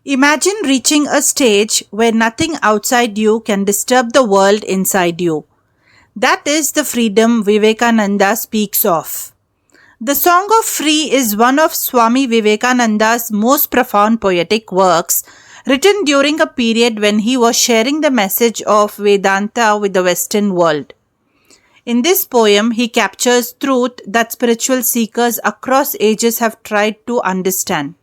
Imagine reaching a stage where nothing outside you can disturb the world inside you. That is the freedom Vivekananda speaks of. The Song of Free is one of Swami Vivekananda's most profound poetic works, written during a period when he was sharing the message of Vedanta with the Western world. In this poem, he captures truth that spiritual seekers across ages have tried to understand.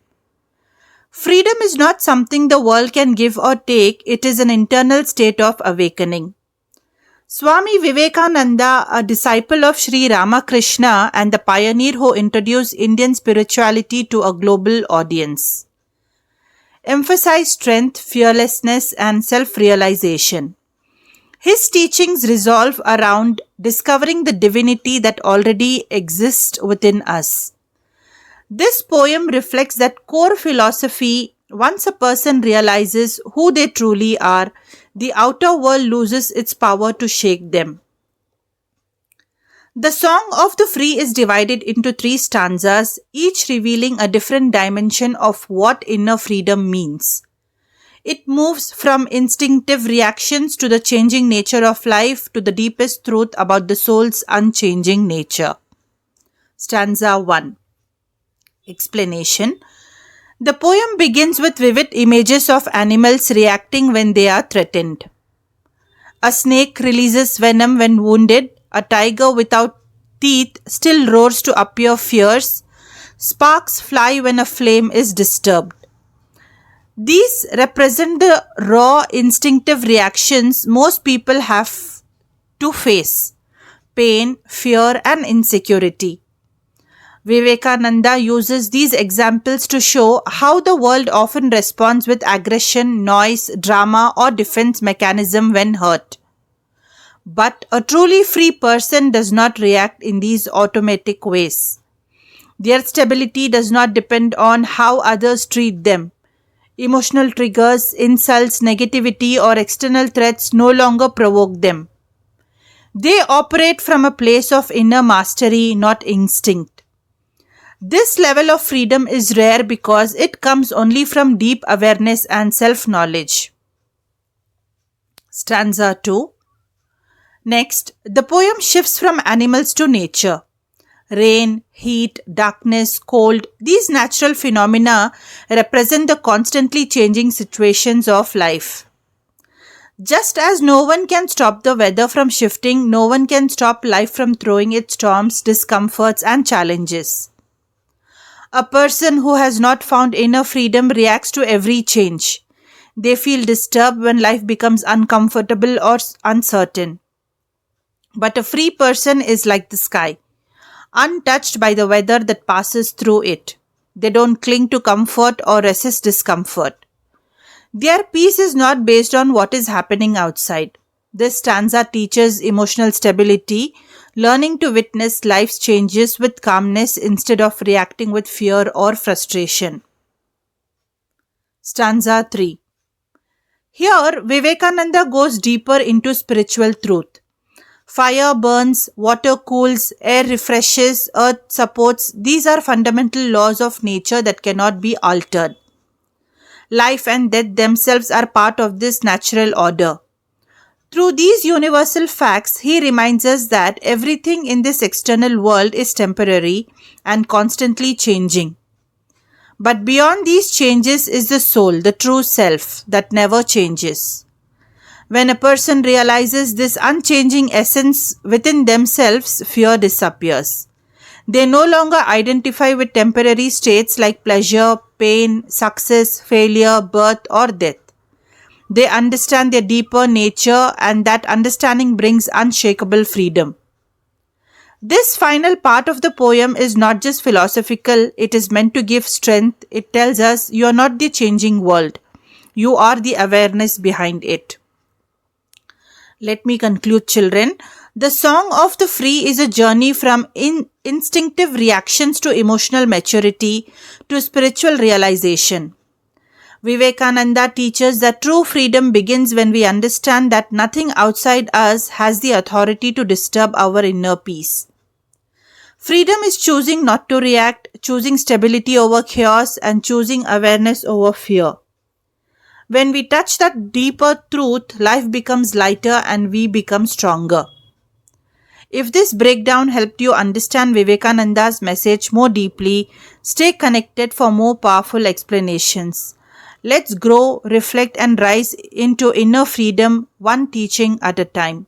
Freedom is not something the world can give or take, it is an internal state of awakening. Swami Vivekananda, a disciple of Sri Ramakrishna and the pioneer who introduced Indian spirituality to a global audience, emphasized strength, fearlessness, and self-realization. His teachings revolve around discovering the divinity that already exists within us. This poem reflects that core philosophy. Once a person realizes who they truly are, the outer world loses its power to shake them. The Song of the Free is divided into 3 stanzas, each revealing a different dimension of what inner freedom means. It moves from instinctive reactions to the changing nature of life to the deepest truth about the soul's unchanging nature. Stanza 1. Explanation. The poem begins with vivid images of animals reacting when they are threatened. A snake releases venom when wounded. A tiger without teeth still roars to appear fierce. Sparks fly when a flame is disturbed. These represent the raw instinctive reactions most people have to face: pain, fear, and insecurity. Vivekananda uses these examples to show how the world often responds with aggression, noise, drama, or defense mechanism when hurt. But a truly free person does not react in these automatic ways. Their stability does not depend on how others treat them. Emotional triggers, insults, negativity, or external threats no longer provoke them. They operate from a place of inner mastery, not instinct. This level of freedom is rare because it comes only from deep awareness and self-knowledge. Stanza 2. Next, the poem shifts from animals to nature. Rain, heat, darkness, cold, these natural phenomena represent the constantly changing situations of life. Just as no one can stop the weather from shifting, no one can stop life from throwing its storms, discomforts, and challenges. A person who has not found inner freedom reacts to every change. They feel disturbed when life becomes uncomfortable or uncertain. But a free person is like the sky, untouched by the weather that passes through it. They don't cling to comfort or resist discomfort. Their peace is not based on what is happening outside. This stanza teaches emotional stability, learning to witness life's changes with calmness instead of reacting with fear or frustration. Stanza 3. Here, Vivekananda goes deeper into spiritual truth. Fire burns, water cools, air refreshes, earth supports. These are fundamental laws of nature that cannot be altered. Life and death themselves are part of this natural order. Through these universal facts, he reminds us that everything in this external world is temporary and constantly changing. But beyond these changes is the soul, the true self, that never changes. When a person realizes this unchanging essence within themselves, fear disappears. They no longer identify with temporary states like pleasure, pain, success, failure, birth, or death. They understand their deeper nature, and that understanding brings unshakable freedom. This final part of the poem is not just philosophical, it is meant to give strength. It tells us you are not the changing world. You are the awareness behind it. Let me conclude, children. The Song of the Free is a journey from instinctive reactions to emotional maturity to spiritual realization. Vivekananda teaches that true freedom begins when we understand that nothing outside us has the authority to disturb our inner peace. Freedom is choosing not to react, choosing stability over chaos, and choosing awareness over fear. When we touch that deeper truth, life becomes lighter and we become stronger. If this breakdown helped you understand Vivekananda's message more deeply, stay connected for more powerful explanations. Let's grow, reflect, and rise into inner freedom, one teaching at a time.